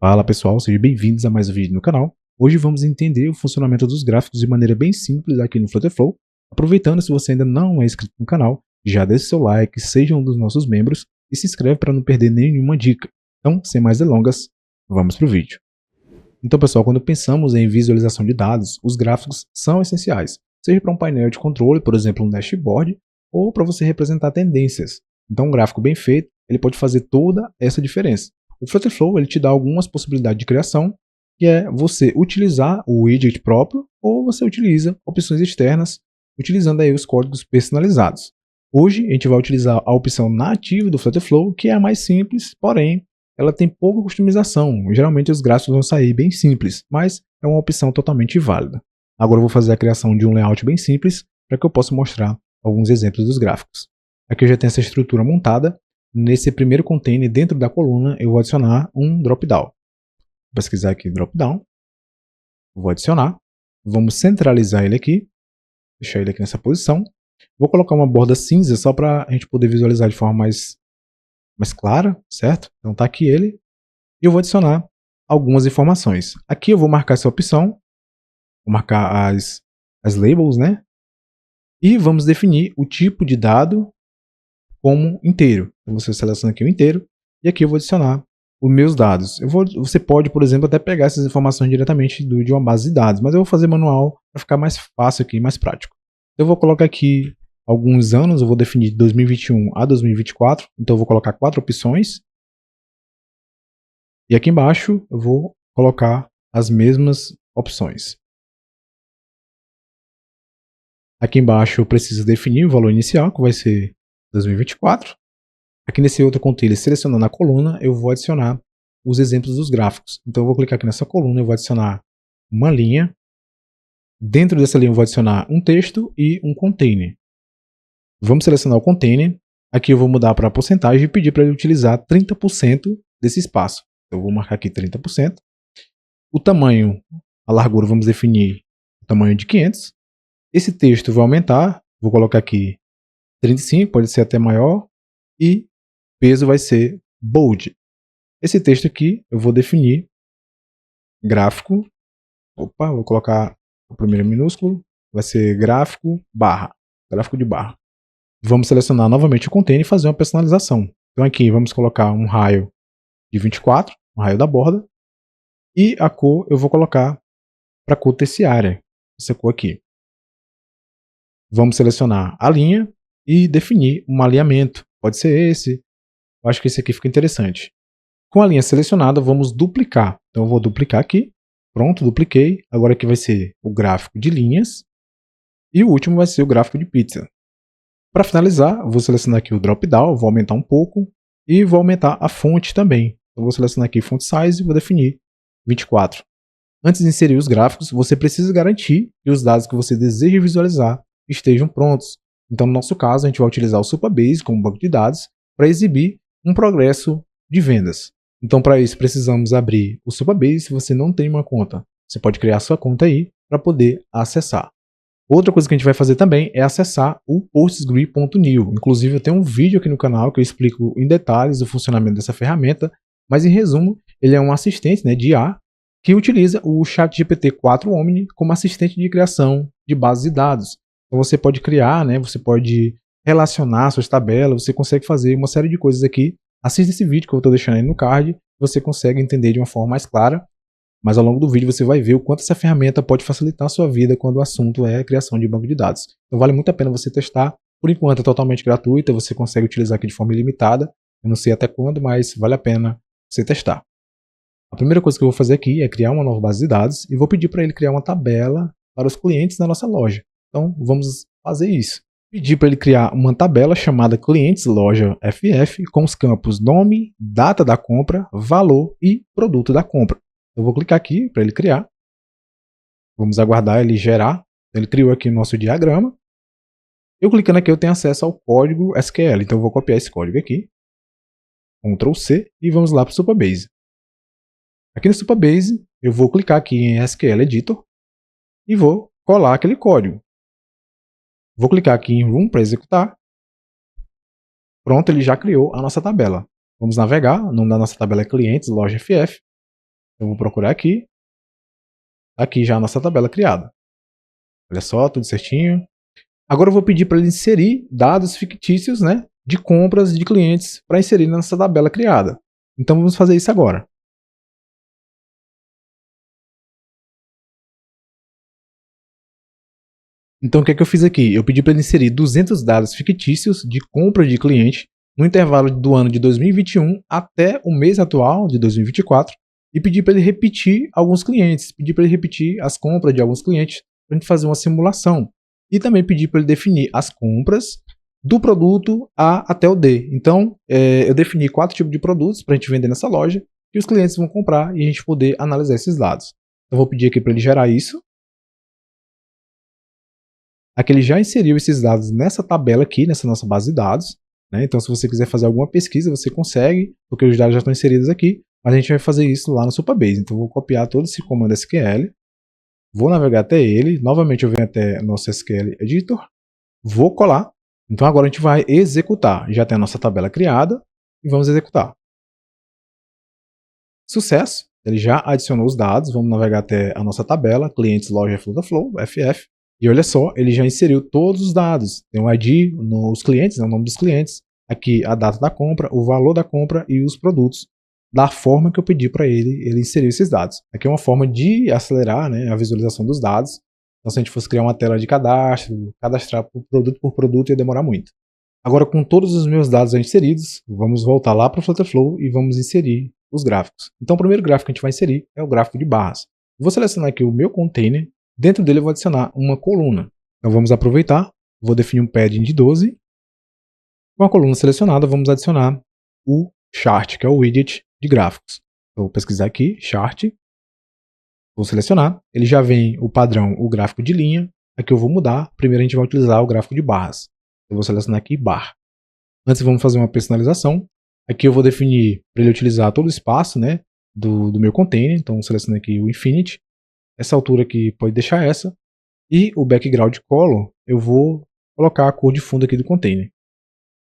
Fala pessoal, sejam bem-vindos a mais um vídeo no canal. Hoje vamos entender o funcionamento dos gráficos de maneira bem simples aqui no Flutterflow. Aproveitando, se você ainda não é inscrito no canal, já deixe seu like, seja um dos nossos membros e se inscreve para não perder nenhuma dica. Então, sem mais delongas, vamos para o vídeo. Então pessoal, quando pensamos em visualização de dados, os gráficos são essenciais, seja para um painel de controle, por exemplo um dashboard, ou para você representar tendências. Então um gráfico bem feito, ele pode fazer toda essa diferença. O Flutterflow ele te dá algumas possibilidades de criação, que é você utilizar o widget próprio ou você utiliza opções externas, utilizando aí os códigos personalizados. Hoje a gente vai utilizar a opção nativa do Flutterflow, que é a mais simples, porém ela tem pouca customização. Geralmente os gráficos vão sair bem simples, mas é uma opção totalmente válida. Agora eu vou fazer a criação de um layout bem simples para que eu possa mostrar alguns exemplos dos gráficos. Aqui eu já tenho essa estrutura montada. Nesse primeiro container, dentro da coluna, eu vou adicionar um drop-down. Vou pesquisar aqui drop-down. Vou adicionar. Vamos centralizar ele aqui. Deixar ele aqui nessa posição. Vou colocar uma borda cinza só para a gente poder visualizar de forma mais clara, certo? Então tá aqui ele. E eu vou adicionar algumas informações. Aqui eu vou marcar essa opção. Vou marcar as labels, né? E vamos definir o tipo de dado como inteiro. Então você seleciona aqui o inteiro e aqui eu vou adicionar os meus dados. Você pode, por exemplo, até pegar essas informações diretamente de uma base de dados, mas eu vou fazer manual para ficar mais fácil aqui, mais prático. Eu vou colocar aqui alguns anos, eu vou definir de 2021 a 2024, então eu vou colocar 4 opções. E aqui embaixo eu vou colocar as mesmas opções. Aqui embaixo eu preciso definir o valor inicial, que vai ser 2024. Aqui nesse outro container, selecionando a coluna, eu vou adicionar os exemplos dos gráficos. Então eu vou clicar aqui nessa coluna, eu vou adicionar uma linha. Dentro dessa linha eu vou adicionar um texto e um container. Vamos selecionar o container. Aqui eu vou mudar para a porcentagem e pedir para ele utilizar 30% desse espaço. Então eu vou marcar aqui 30%. O tamanho, a largura, vamos definir o tamanho de 500. Esse texto vai aumentar, vou colocar aqui 35, pode ser até maior, e peso vai ser bold. Esse texto aqui eu vou definir gráfico, vou colocar o primeiro minúsculo, vai ser gráfico de barra. Vamos selecionar novamente o container e fazer uma personalização. Então aqui vamos colocar um raio de 24, um raio da borda, e a cor eu vou colocar para a cor terciária, essa cor aqui. Vamos selecionar a linha e definir um alinhamento. Pode ser esse. Eu acho que esse aqui fica interessante. Com a linha selecionada, vamos duplicar. Então eu vou duplicar aqui. Pronto, dupliquei. Agora aqui vai ser o gráfico de linhas. E o último vai ser o gráfico de pizza. Para finalizar, eu vou selecionar aqui o drop-down, vou aumentar um pouco. E vou aumentar a fonte também. Eu vou selecionar aqui font size e vou definir 24. Antes de inserir os gráficos, você precisa garantir que os dados que você deseja visualizar estejam prontos. Então, no nosso caso, a gente vai utilizar o Supabase como banco de dados para exibir um progresso de vendas. Então, para isso, precisamos abrir o Supabase. Se você não tem uma conta, você pode criar sua conta aí para poder acessar. Outra coisa que a gente vai fazer também é acessar o postgre.new. Inclusive, eu tenho um vídeo aqui no canal que eu explico em detalhes o funcionamento dessa ferramenta, mas em resumo, ele é um assistente, né, de IA que utiliza o ChatGPT 4 Omni como assistente de criação de bases de dados. Então você pode criar, né, você pode relacionar suas tabelas, você consegue fazer uma série de coisas aqui. Assista esse vídeo que eu estou deixando aí no card, você consegue entender de uma forma mais clara, mas ao longo do vídeo você vai ver o quanto essa ferramenta pode facilitar a sua vida quando o assunto é criação de banco de dados. Então vale muito a pena você testar. Por enquanto é totalmente gratuita, você consegue utilizar aqui de forma ilimitada. Eu não sei até quando, mas vale a pena você testar. A primeira coisa que eu vou fazer aqui é criar uma nova base de dados e vou pedir para ele criar uma tabela para os clientes da nossa loja. Então vamos fazer isso. Pedir para ele criar uma tabela chamada clientes loja FF com os campos nome, data da compra, valor e produto da compra. Eu vou clicar aqui para ele criar. Vamos aguardar ele gerar. Ele criou aqui o nosso diagrama. Eu clicando aqui eu tenho acesso ao código SQL. Então eu vou copiar esse código aqui. Ctrl C e vamos lá para o Supabase. Aqui no Supabase eu vou clicar aqui em SQL Editor e vou colar aquele código. Vou clicar aqui em Run para executar. Pronto, ele já criou a nossa tabela. Vamos navegar. O nome da nossa tabela é clientes loja FF. Eu vou procurar aqui. Aqui já a nossa tabela criada. Olha só, tudo certinho. Agora eu vou pedir para ele inserir dados fictícios, né, de compras de clientes para inserir nessa tabela criada. Então vamos fazer isso agora. Então o que é que eu fiz aqui? Eu pedi para ele inserir 200 dados fictícios de compra de cliente no intervalo do ano de 2021 até o mês atual de 2024 e pedi para ele repetir alguns clientes, pedi para ele repetir as compras de alguns clientes para a gente fazer uma simulação. E também pedi para ele definir as compras do produto A até o D. Então, eu defini 4 tipos de produtos para a gente vender nessa loja que os clientes vão comprar e a gente poder analisar esses dados. Então, vou pedir aqui para ele gerar isso. Aqui ele já inseriu esses dados nessa tabela aqui, nessa nossa base de dados. Né? Então, se você quiser fazer alguma pesquisa, você consegue, porque os dados já estão inseridos aqui. Mas a gente vai fazer isso lá no Supabase. Então, eu vou copiar todo esse comando SQL. Vou navegar até ele. Novamente, eu venho até nosso SQL Editor. Vou colar. Então, agora a gente vai executar. Já tem a nossa tabela criada. E vamos executar. Sucesso! Ele já adicionou os dados. Vamos navegar até a nossa tabela. Clientes, loja, Flow, FF. E olha só, ele já inseriu todos os dados. Tem o ID nos clientes, né, o nome dos clientes. Aqui a data da compra, o valor da compra e os produtos. Da forma que eu pedi para ele inserir esses dados. Aqui é uma forma de acelerar, né, a visualização dos dados. Então, se a gente fosse criar uma tela de cadastro, cadastrar por produto ia demorar muito. Agora, com todos os meus dados inseridos, vamos voltar lá para o Flutterflow e vamos inserir os gráficos. Então, o primeiro gráfico que a gente vai inserir é o gráfico de barras. Vou selecionar aqui o meu container. Dentro dele eu vou adicionar uma coluna. Então vamos aproveitar, vou definir um padding de 12. Com a coluna selecionada, vamos adicionar o chart, que é o widget de gráficos. Vou pesquisar aqui, chart. Vou selecionar. Ele já vem o padrão, o gráfico de linha. Aqui eu vou mudar. Primeiro a gente vai utilizar o gráfico de barras. Eu vou selecionar aqui bar. Antes vamos fazer uma personalização. Aqui eu vou definir para ele utilizar todo o espaço, né, do meu container. Então seleciono aqui o infinity. Essa altura aqui pode deixar essa. E o background color, eu vou colocar a cor de fundo aqui do container.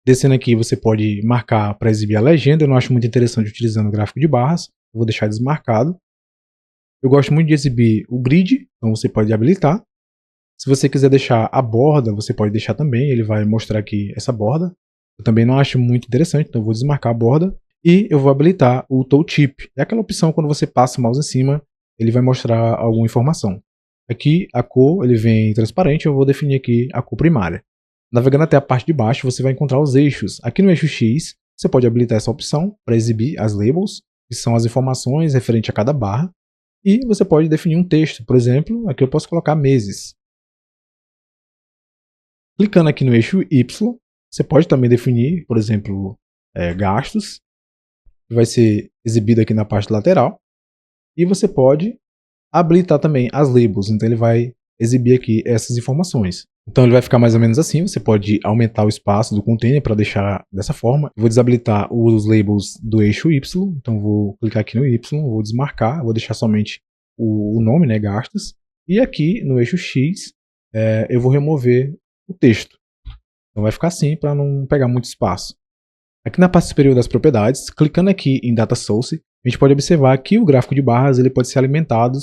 Descendo aqui, você pode marcar para exibir a legenda. Eu não acho muito interessante utilizando o gráfico de barras. Eu vou deixar desmarcado. Eu gosto muito de exibir o grid, então você pode habilitar. Se você quiser deixar a borda, você pode deixar também. Ele vai mostrar aqui essa borda. Eu também não acho muito interessante, então eu vou desmarcar a borda. E eu vou habilitar o tooltip. É aquela opção quando você passa o mouse em cima, ele vai mostrar alguma informação. Aqui a cor ele vem transparente, eu vou definir aqui a cor primária. Navegando até a parte de baixo, você vai encontrar os eixos. Aqui no eixo X, você pode habilitar essa opção para exibir as labels, que são as informações referentes a cada barra. E você pode definir um texto, por exemplo, aqui eu posso colocar meses. Clicando aqui no eixo Y, você pode também definir, por exemplo, gastos, que vai ser exibido aqui na parte lateral. E você pode habilitar também as labels, então ele vai exibir aqui essas informações. Então ele vai ficar mais ou menos assim, você pode aumentar o espaço do container para deixar dessa forma. Eu vou desabilitar os labels do eixo Y, então vou clicar aqui no Y, vou desmarcar, vou deixar somente o nome, né, gastos. E aqui no eixo X, eu vou remover o texto. Então vai ficar assim para não pegar muito espaço. Aqui na parte superior das propriedades, clicando aqui em Data Source, a gente pode observar que o gráfico de barras ele pode ser alimentado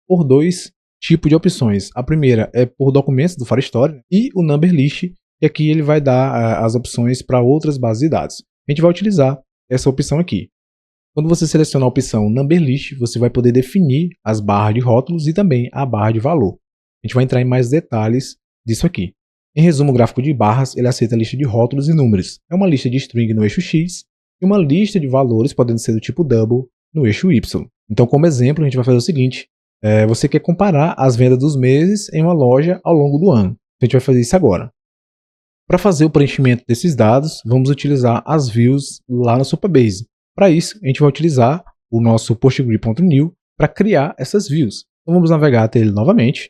por dois tipos de opções. A primeira é por documentos do Firestore e o Number List, e aqui ele vai dar as opções para outras bases de dados. A gente vai utilizar essa opção aqui. Quando você selecionar a opção Number List, você vai poder definir as barras de rótulos e também a barra de valor. A gente vai entrar em mais detalhes disso aqui. Em resumo, o gráfico de barras ele aceita a lista de rótulos e números. É uma lista de string no eixo X e uma lista de valores podendo ser do tipo double no eixo Y. Então, como exemplo, a gente vai fazer o seguinte. Você quer comparar as vendas dos meses em uma loja ao longo do ano. A gente vai fazer isso agora. Para fazer o preenchimento desses dados, vamos utilizar as views lá no Supabase. Para isso, a gente vai utilizar o nosso postgre.new para criar essas views. Então vamos navegar até ele novamente.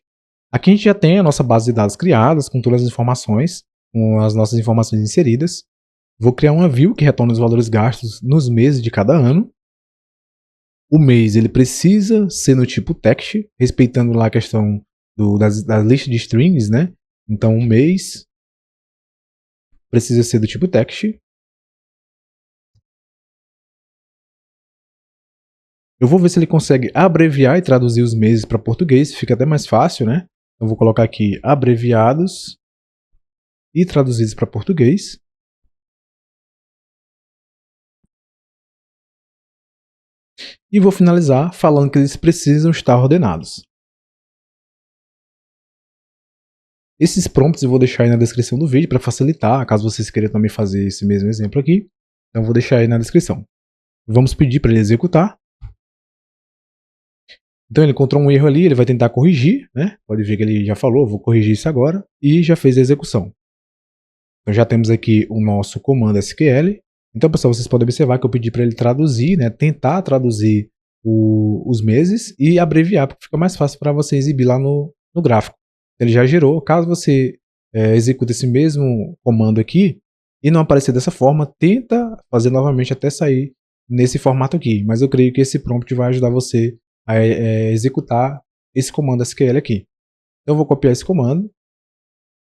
Aqui a gente já tem a nossa base de dados criadas, com todas as informações, com as nossas informações inseridas. Vou criar uma view que retorna os valores gastos nos meses de cada ano. O mês ele precisa ser no tipo text, respeitando lá a questão da lista de strings, né? Então o mês precisa ser do tipo text. Eu vou ver se ele consegue abreviar e traduzir os meses para português, fica até mais fácil, né? Então vou colocar aqui abreviados e traduzidos para português. E vou finalizar falando que eles precisam estar ordenados. Esses prompts eu vou deixar aí na descrição do vídeo para facilitar, caso vocês queiram também fazer esse mesmo exemplo aqui. Então vou deixar aí na descrição. Vamos pedir para ele executar. Então ele encontrou um erro ali, ele vai tentar corrigir, né? Pode ver que ele já falou, vou corrigir isso agora, e já fez a execução. Então já temos aqui o nosso comando SQL. Então, pessoal, vocês podem observar que eu pedi para ele traduzir, né? Tentar traduzir os meses e abreviar, porque fica mais fácil para você exibir lá no gráfico. Ele já gerou. Caso você execute esse mesmo comando aqui e não aparecer dessa forma, tenta fazer novamente até sair nesse formato aqui. Mas eu creio que esse prompt vai ajudar você a executar esse comando SQL aqui. Então eu vou copiar esse comando.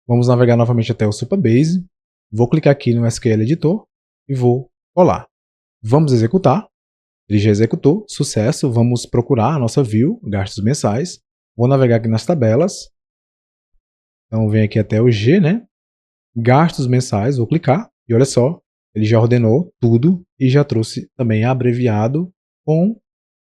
Vamos navegar novamente até o Supabase. Vou clicar aqui no SQL Editor e vou colar. Vamos executar. Ele já executou. Sucesso. Vamos procurar a nossa view, gastos mensais. Vou navegar aqui nas tabelas. Então vem aqui até o G, né? Gastos mensais. Vou clicar. E olha só, ele já ordenou tudo e já trouxe também abreviado com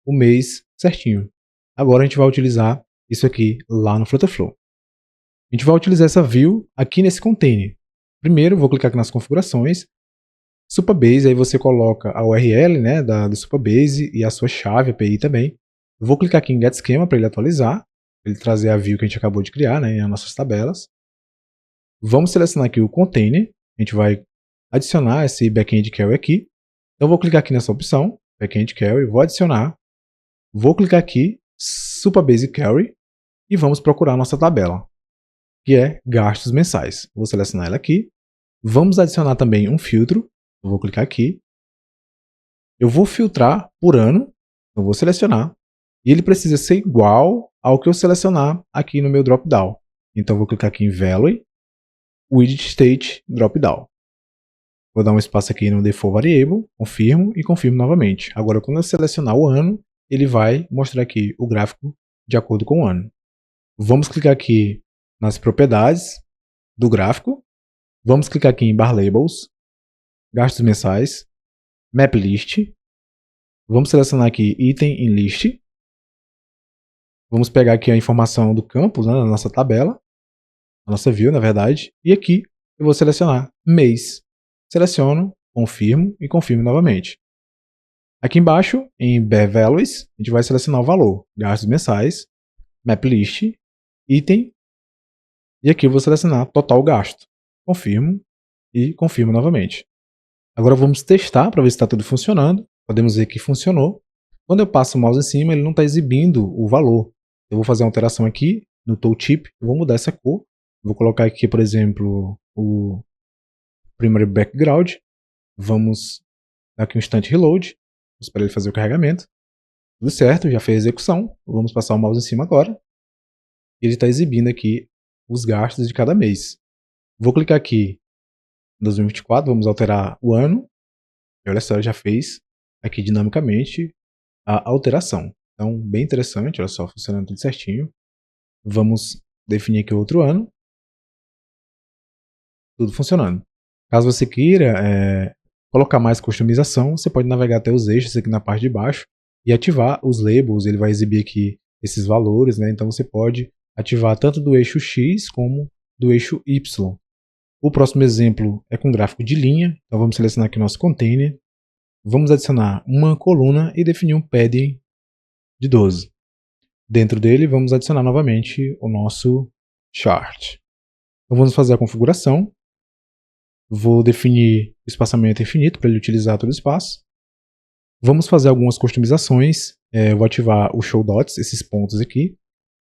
o mês certinho. Agora a gente vai utilizar isso aqui lá no Flutterflow. A gente vai utilizar essa view aqui nesse container. Primeiro, vou clicar aqui nas configurações. Supabase, aí você coloca a URL, né, do Supabase e a sua chave API também. Eu vou clicar aqui em Get Schema para ele atualizar, para ele trazer a view que a gente acabou de criar, né, as nossas tabelas. Vamos selecionar aqui o container. A gente vai adicionar esse backend query aqui. Então eu vou clicar aqui nessa opção, backend query, vou adicionar. Vou clicar aqui, Supabase query, e vamos procurar a nossa tabela, que é gastos mensais. Vou selecionar ela aqui. Vamos adicionar também um filtro. Eu vou clicar aqui. Eu vou filtrar por ano. Eu vou selecionar. E ele precisa ser igual ao que eu selecionar aqui no meu dropdown. Então eu vou clicar aqui em Value, Widget State Dropdown. Vou dar um espaço aqui no Default Variable, confirmo e confirmo novamente. Agora quando eu selecionar o ano, ele vai mostrar aqui o gráfico de acordo com o ano. Vamos clicar aqui nas propriedades do gráfico. Vamos clicar aqui em Bar Labels, gastos mensais, Map List. Vamos selecionar aqui Item em List. Vamos pegar aqui a informação do campo, né, na nossa tabela, a nossa view, na verdade. E aqui eu vou selecionar mês. Seleciono, confirmo e confirmo novamente. Aqui embaixo, em Bare Values, a gente vai selecionar o valor, gastos mensais, Map List, Item. E aqui eu vou selecionar total gasto. Confirmo e confirmo novamente. Agora vamos testar para ver se está tudo funcionando. Podemos ver que funcionou. Quando eu passo o mouse em cima, ele não está exibindo o valor. Eu vou fazer uma alteração aqui no Tooltip. Eu vou mudar essa cor. Vou colocar aqui, por exemplo, o Primary Background. Vamos dar aqui um instante reload. Vamos esperar ele fazer o carregamento. Tudo certo, já fez a execução. Vamos passar o mouse em cima agora. Ele está exibindo aqui os gastos de cada mês. Vou clicar aqui em 2024, vamos alterar o ano. E olha só, já fez aqui dinamicamente a alteração. Então, bem interessante, olha só, funcionando tudo certinho. Vamos definir aqui outro ano. Tudo funcionando. Caso você queira colocar mais customização, você pode navegar até os eixos aqui na parte de baixo e ativar os labels. Ele vai exibir aqui esses valores, né? Então você pode ativar tanto do eixo X como do eixo Y. O próximo exemplo é com gráfico de linha. Então vamos selecionar aqui o nosso container. Vamos adicionar uma coluna e definir um padding de 12. Dentro dele vamos adicionar novamente o nosso chart. Então vamos fazer a configuração. Vou definir o espaçamento infinito para ele utilizar todo o espaço. Vamos fazer algumas customizações. Eu vou ativar o Show Dots, esses pontos aqui.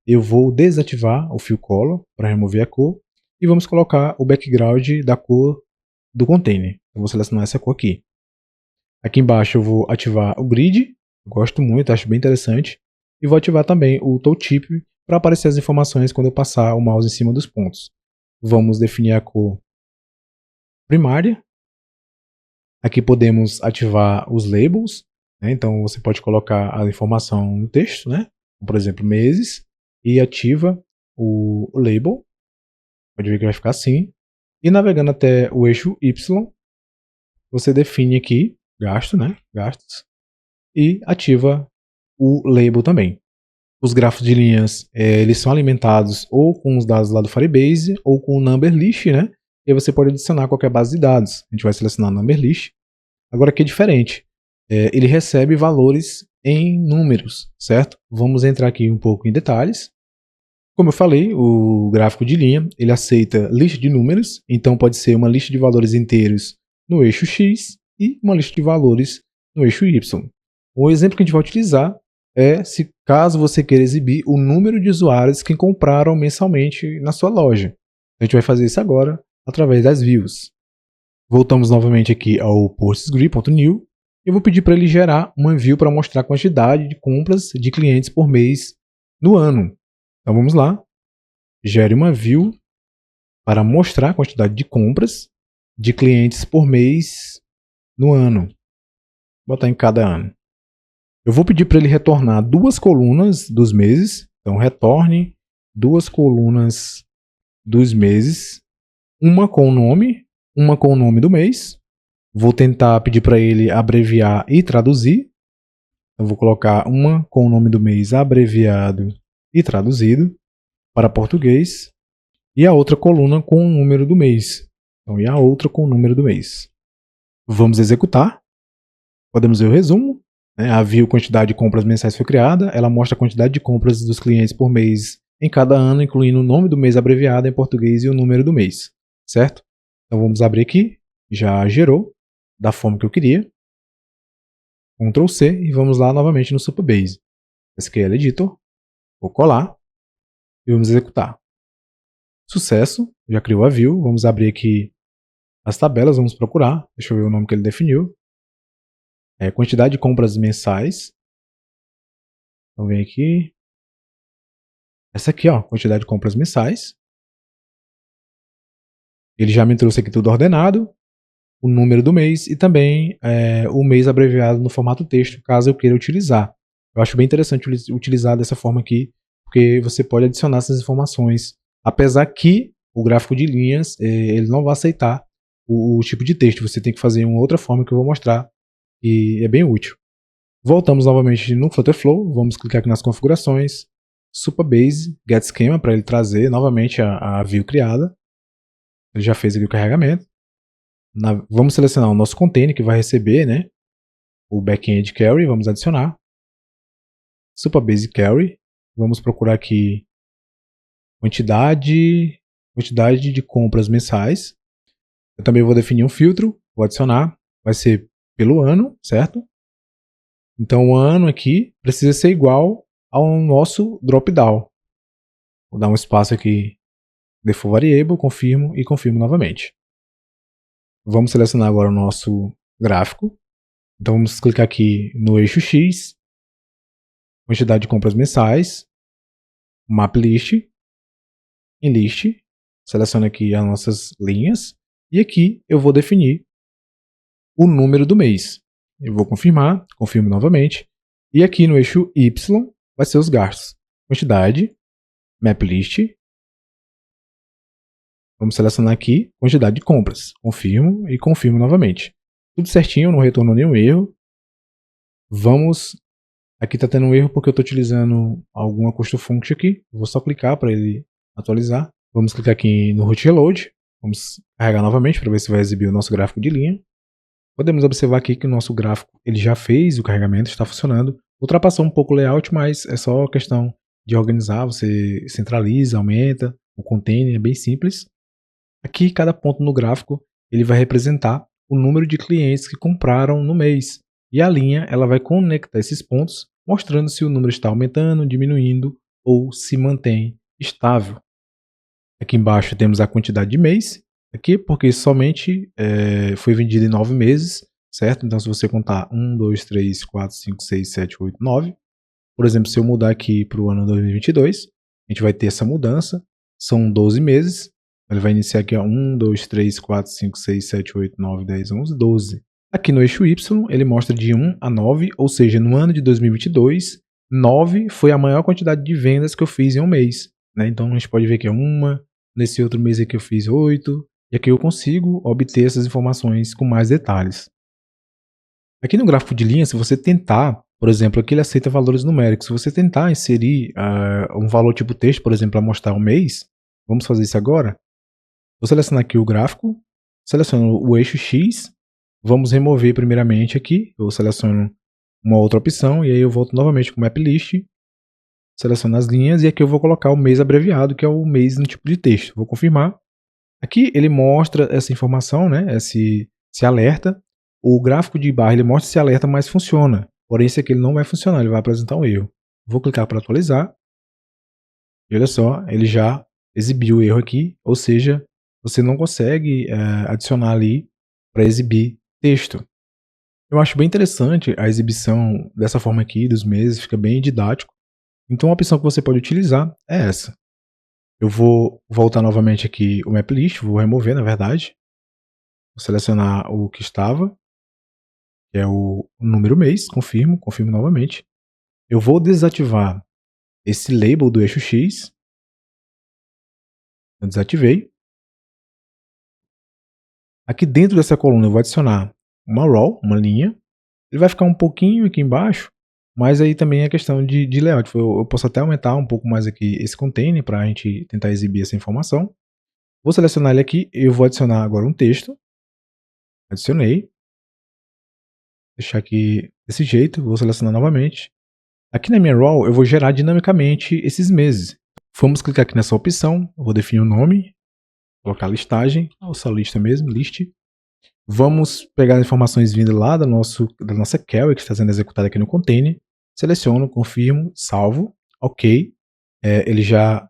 Eu vou desativar o Fill Color para remover a cor. E vamos colocar o background da cor do container. Eu vou selecionar essa cor aqui. Aqui embaixo eu vou ativar o Grid. Gosto muito, acho bem interessante. E vou ativar também o Tooltip para aparecer as informações quando eu passar o mouse em cima dos pontos. Vamos definir a cor primária. Aqui podemos ativar os labels. né? Então você pode colocar a informação no texto, né? Por exemplo, meses, e ativa o label. Pode ver que vai ficar assim. E navegando até o eixo Y, você define aqui gasto, né? Gastos, e ativa o label também. Os grafos de linhas, eles são alimentados ou com os dados lá do Firebase ou com o number list, né? E aí você pode adicionar qualquer base de dados. A gente vai selecionar o number list. Agora aqui é diferente. Ele recebe valores em números, certo? Vamos entrar aqui um pouco em detalhes. Como eu falei, o gráfico de linha, ele aceita lista de números, então pode ser uma lista de valores inteiros no eixo X e uma lista de valores no eixo Y. O exemplo que a gente vai utilizar é se caso você queira exibir o número de usuários que compraram mensalmente na sua loja. A gente vai fazer isso agora através das views. Voltamos novamente aqui ao PostgreSQL.new e eu vou pedir para ele gerar uma view para mostrar a quantidade de compras de clientes por mês no ano. Então vamos lá. Gere uma view para mostrar a quantidade de compras de clientes por mês no ano. Vou botar em cada ano. Eu vou pedir para ele retornar duas colunas dos meses. Então retorne duas colunas dos meses. Uma com o nome, uma com o nome do mês. Vou tentar pedir para ele abreviar e traduzir. Eu vou colocar uma com o nome do mês abreviado e traduzido para português. E a outra coluna com o número do mês. Então, e a outra com o número do mês. Vamos executar. Podemos ver o resumo. Né? A view quantidade de compras mensais foi criada. Ela mostra a quantidade de compras dos clientes por mês em cada ano, incluindo o nome do mês abreviado em português e o número do mês. Certo? Então vamos abrir aqui. Já gerou da forma que eu queria. Ctrl C e vamos lá novamente no Supabase. SQL Editor. Vou colar. E vamos executar. Sucesso, já criou a view. Vamos abrir aqui as tabelas, vamos procurar. Deixa eu ver o nome que ele definiu. Quantidade de compras mensais. Então vem aqui. Essa aqui, ó, quantidade de compras mensais. Ele já me trouxe aqui tudo ordenado. O número do mês e também o mês abreviado no formato texto, caso eu queira utilizar. Eu acho bem interessante utilizar dessa forma aqui, porque você pode adicionar essas informações. Apesar que o gráfico de linhas, ele não vai aceitar o tipo de texto. Você tem que fazer uma outra forma que eu vou mostrar e é bem útil. Voltamos novamente no Flutterflow, vamos clicar aqui nas configurações, Supabase, Get Schema, para ele trazer novamente a view criada. Ele já fez aqui o carregamento. Vamos selecionar o nosso container que vai receber, né, o backend query, vamos adicionar. Supabase query, vamos procurar aqui quantidade de compras mensais. Eu também vou definir um filtro, vou adicionar, vai ser pelo ano, certo? Então o ano aqui precisa ser igual ao nosso dropdown. Vou dar um espaço aqui, default variable, confirmo e confirmo novamente. Vamos selecionar agora o nosso gráfico. Então vamos clicar aqui no eixo X, quantidade de compras mensais, map list, em list, seleciono aqui as nossas linhas e aqui eu vou definir o número do mês. Eu vou confirmar, confirmo novamente e aqui no eixo Y vai ser os gastos. Quantidade, map list, vamos selecionar aqui quantidade de compras. Confirmo e confirmo novamente. Tudo certinho, não retornou nenhum erro. Vamos. Aqui está tendo um erro porque eu estou utilizando alguma custo function aqui. Vou só clicar para ele atualizar. Vamos clicar aqui no root reload. Vamos carregar novamente para ver se vai exibir o nosso gráfico de linha. Podemos observar aqui que o nosso gráfico ele já fez o carregamento, está funcionando. Ultrapassou um pouco o layout, mas é só questão de organizar. Você centraliza, aumenta o container, é bem simples. Aqui, cada ponto no gráfico ele vai representar o número de clientes que compraram no mês. E a linha ela vai conectar esses pontos, mostrando se o número está aumentando, diminuindo ou se mantém estável. Aqui embaixo temos a quantidade de mês, aqui porque somente foi vendido em 9 meses, certo? Então se você contar 1, 2, 3, 4, 5, 6, 7, 8, 9, por exemplo, se eu mudar aqui para o ano 2022, a gente vai ter essa mudança, são 12 meses, ele vai iniciar aqui, ó, 1, 2, 3, 4, 5, 6, 7, 8, 9, 10, 11, 12. Aqui no eixo Y, ele mostra de 1 a 9, ou seja, no ano de 2022, 9 foi a maior quantidade de vendas que eu fiz em um mês, né? Então a gente pode ver que é uma, nesse outro mês aqui eu fiz 8, e aqui eu consigo obter essas informações com mais detalhes. Aqui no gráfico de linha, se você tentar, por exemplo, aqui ele aceita valores numéricos, se você tentar inserir um valor tipo texto, por exemplo, para mostrar um mês, vamos fazer isso agora. Vou selecionar aqui o gráfico, seleciono o eixo X, vamos remover primeiramente aqui, eu seleciono uma outra opção e aí eu volto novamente com o Map List, seleciono as linhas e aqui eu vou colocar o mês abreviado, que é o mês no tipo de texto. Vou confirmar. Aqui ele mostra essa informação, né, esse alerta. O gráfico de barra ele mostra esse alerta, mas funciona. Porém, esse aqui ele não vai funcionar, ele vai apresentar um erro. Vou clicar para atualizar. E olha só, ele já exibiu o erro aqui, ou seja, você não consegue adicionar ali para exibir texto. Eu acho bem interessante a exibição dessa forma aqui, dos meses, fica bem didático. Então, uma opção que você pode utilizar é essa. Eu vou voltar novamente aqui o Map List, vou remover, na verdade. Vou selecionar o que estava, que é o número mês, confirmo novamente. Eu vou desativar esse label do eixo X. Eu desativei. Aqui dentro dessa coluna eu vou adicionar uma row, uma linha. Ele vai ficar um pouquinho aqui embaixo, mas aí também é questão de layout. Eu posso até aumentar um pouco mais aqui esse container para a gente tentar exibir essa informação. Vou selecionar ele aqui e eu vou adicionar agora um texto. Adicionei. Deixar aqui desse jeito, vou selecionar novamente. Aqui na minha row eu vou gerar dinamicamente esses meses. Vamos clicar aqui nessa opção, eu vou definir o nome, colocar listagem, ou só lista mesmo, list. Vamos pegar as informações vindas lá da nossa query que está sendo executada aqui no container. Seleciono, confirmo, salvo, ok. Ele já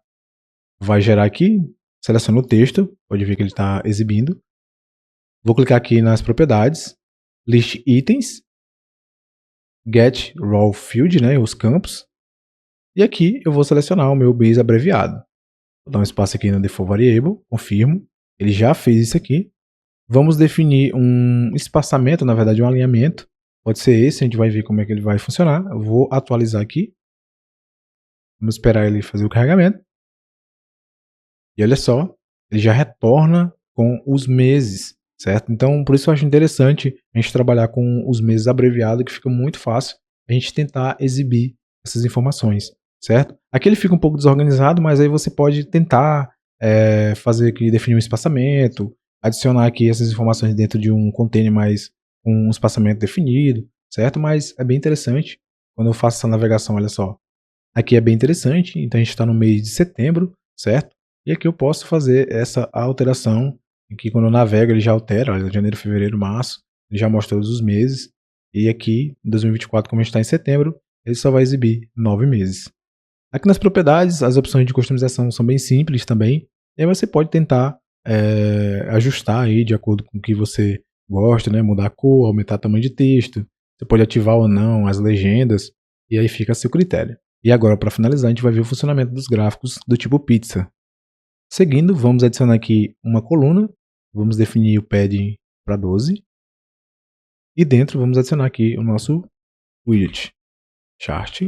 vai gerar aqui, seleciono o texto, pode ver que ele está exibindo. Vou clicar aqui nas propriedades, list itens, get raw field, né, os campos. E aqui eu vou selecionar o meu base abreviado. Vou dar um espaço aqui no default variable, confirmo. Ele já fez isso aqui. Vamos definir um espaçamento, na verdade um alinhamento. Pode ser esse, a gente vai ver como é que ele vai funcionar. Eu vou atualizar aqui. Vamos esperar ele fazer o carregamento. E olha só, ele já retorna com os meses, certo? Então, por isso eu acho interessante a gente trabalhar com os meses abreviados, que fica muito fácil a gente tentar exibir essas informações, certo? Aqui ele fica um pouco desorganizado, mas aí você pode tentar fazer aqui, definir um espaçamento, adicionar aqui essas informações dentro de um container mais com um espaçamento definido, certo? Mas é bem interessante quando eu faço essa navegação, olha só. Aqui é bem interessante, então a gente está no mês de setembro, certo? E aqui eu posso fazer essa alteração, em que quando eu navego ele já altera, olha, janeiro, fevereiro, março, ele já mostra todos os meses. E aqui, em 2024, como a gente está em setembro, ele só vai exibir 9 meses. Aqui nas propriedades, as opções de customização são bem simples também. E aí você pode tentar ajustar aí de acordo com o que você gosta, né? Mudar a cor, aumentar o tamanho de texto. Você pode ativar ou não as legendas. E aí fica a seu critério. E agora, para finalizar, a gente vai ver o funcionamento dos gráficos do tipo pizza. Seguindo, vamos adicionar aqui uma coluna. Vamos definir o padding para 12. E dentro, vamos adicionar aqui o nosso widget. Chart.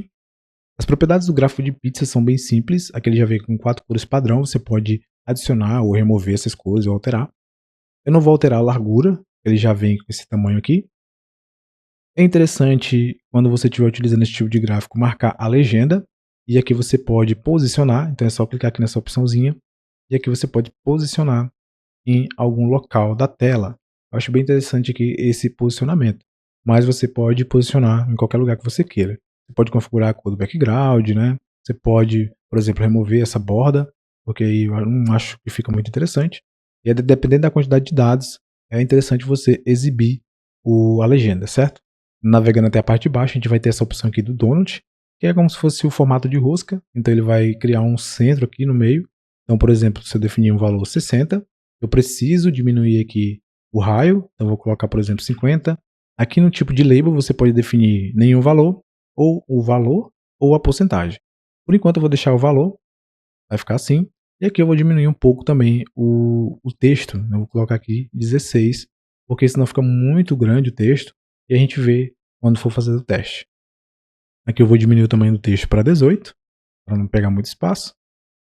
As propriedades do gráfico de pizza são bem simples. Aqui ele já vem com 4 cores padrão. Você pode adicionar ou remover essas cores ou alterar. Eu não vou alterar a largura. Ele já vem com esse tamanho aqui. É interessante, quando você estiver utilizando esse tipo de gráfico, marcar a legenda. E aqui você pode posicionar. Então é só clicar aqui nessa opçãozinha. E aqui você pode posicionar em algum local da tela. Eu acho bem interessante aqui esse posicionamento. Mas você pode posicionar em qualquer lugar que você queira. Você pode configurar a cor do background, né? Você pode, por exemplo, remover essa borda, porque aí eu não acho que fica muito interessante. E dependendo da quantidade de dados, é interessante você exibir a legenda, certo? Navegando até a parte de baixo, a gente vai ter essa opção aqui do donut, que é como se fosse o formato de rosca. Então ele vai criar um centro aqui no meio. Então, por exemplo, se eu definir um valor 60, eu preciso diminuir aqui o raio. Então, eu vou colocar, por exemplo, 50. Aqui no tipo de label, você pode definir nenhum valor, ou o valor, ou a porcentagem. Por enquanto, eu vou deixar o valor, vai ficar assim. E aqui eu vou diminuir um pouco também o texto. Eu vou colocar aqui 16, porque senão fica muito grande o texto e a gente vê quando for fazer o teste. Aqui eu vou diminuir o tamanho do texto para 18, para não pegar muito espaço.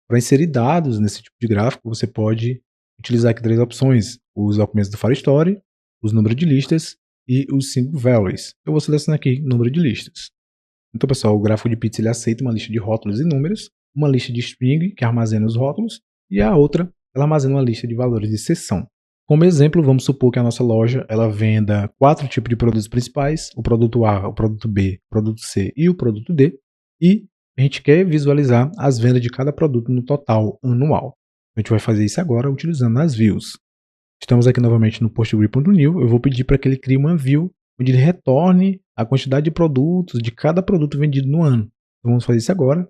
Para inserir dados nesse tipo de gráfico, você pode utilizar aqui 3 opções: os documentos do Firestore, os números de listas e os single values. Eu vou selecionar aqui número de listas. Então, pessoal, o gráfico de pizza ele aceita uma lista de rótulos e números, uma lista de string, que armazena os rótulos, e a outra, ela armazena uma lista de valores de seção. Como exemplo, vamos supor que a nossa loja ela venda 4 tipos de produtos principais: o produto A, o produto B, o produto C e o produto D, e a gente quer visualizar as vendas de cada produto no total anual. A gente vai fazer isso agora utilizando as views. Estamos aqui novamente no postgrid.new. Eu vou pedir para que ele crie uma view onde ele retorne a quantidade de produtos de cada produto vendido no ano. Então vamos fazer isso agora.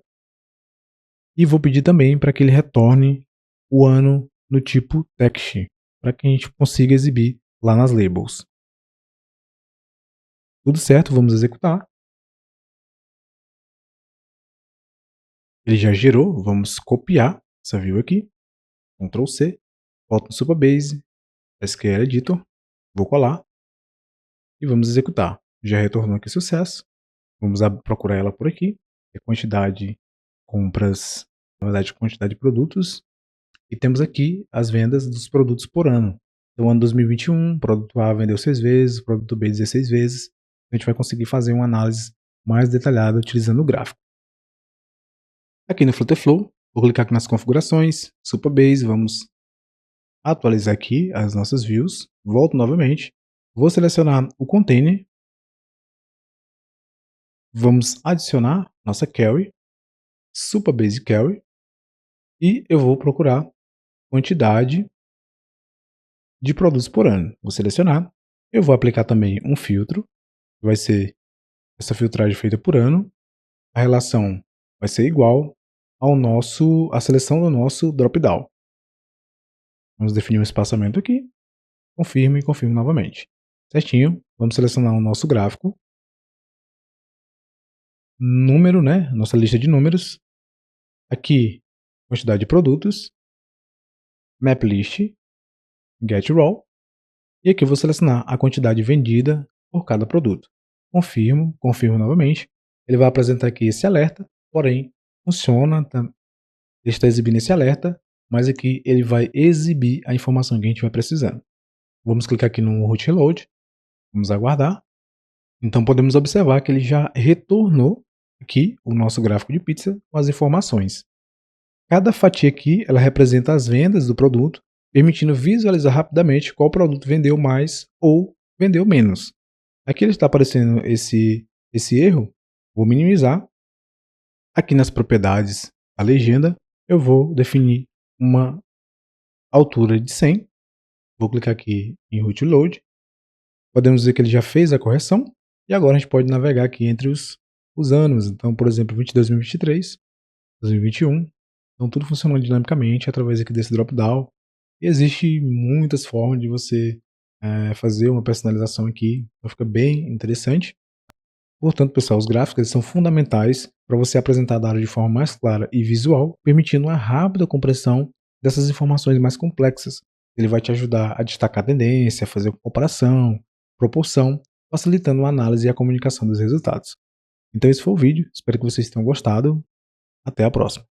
E vou pedir também para que ele retorne o ano no tipo text, para que a gente consiga exibir lá nas labels. Tudo certo, vamos executar. Ele já gerou, vamos copiar essa view aqui. Ctrl C, volto no Supabase, SQL Editor, vou colar e vamos executar. Já retornou aqui sucesso. Vamos procurar ela por aqui. É quantidade compras, na verdade, quantidade de produtos. E temos aqui as vendas dos produtos por ano. Então, ano 2021, o produto A vendeu 6 vezes, o produto B 16 vezes. A gente vai conseguir fazer uma análise mais detalhada utilizando o gráfico. Aqui no Flutterflow, vou clicar aqui nas configurações, Supabase, vamos atualizar aqui as nossas views. Volto novamente, vou selecionar o container. Vamos adicionar nossa query, Supabase query, e eu vou procurar quantidade de produtos por ano. Vou selecionar. Eu vou aplicar também um filtro, que vai ser essa filtragem feita por ano. A relação vai ser igual à seleção do nosso drop-down. Vamos definir um espaçamento aqui. Confirmo e confirmo novamente. Certinho. Vamos selecionar o nosso gráfico. Número, né? Nossa lista de números. Aqui, quantidade de produtos. Map list. Get raw. E aqui eu vou selecionar a quantidade vendida por cada produto. Confirmo, confirmo novamente. Ele vai apresentar aqui esse alerta, porém funciona, ele está exibindo esse alerta, mas aqui ele vai exibir a informação que a gente vai precisando. Vamos clicar aqui no root reload, vamos aguardar. Então podemos observar que ele já retornou aqui o nosso gráfico de pizza com as informações. Cada fatia aqui ela representa as vendas do produto, permitindo visualizar rapidamente qual produto vendeu mais ou vendeu menos. Aqui ele está aparecendo esse erro, vou minimizar. Aqui nas propriedades da legenda, eu vou definir uma altura de 100. Vou clicar aqui em Root Load. Podemos dizer que ele já fez a correção. E agora a gente pode navegar aqui entre os anos. Então, por exemplo, 2023, 2021. Então, tudo funciona dinamicamente através aqui desse drop-down. E existe muitas formas de você fazer uma personalização aqui. Então, fica bem interessante. Portanto, pessoal, os gráficos eles são fundamentais para você apresentar dados de forma mais clara e visual, permitindo uma rápida compreensão dessas informações mais complexas. Ele vai te ajudar a destacar a tendência, a fazer comparação, proporção, facilitando a análise e a comunicação dos resultados. Então esse foi o vídeo, espero que vocês tenham gostado. Até a próxima.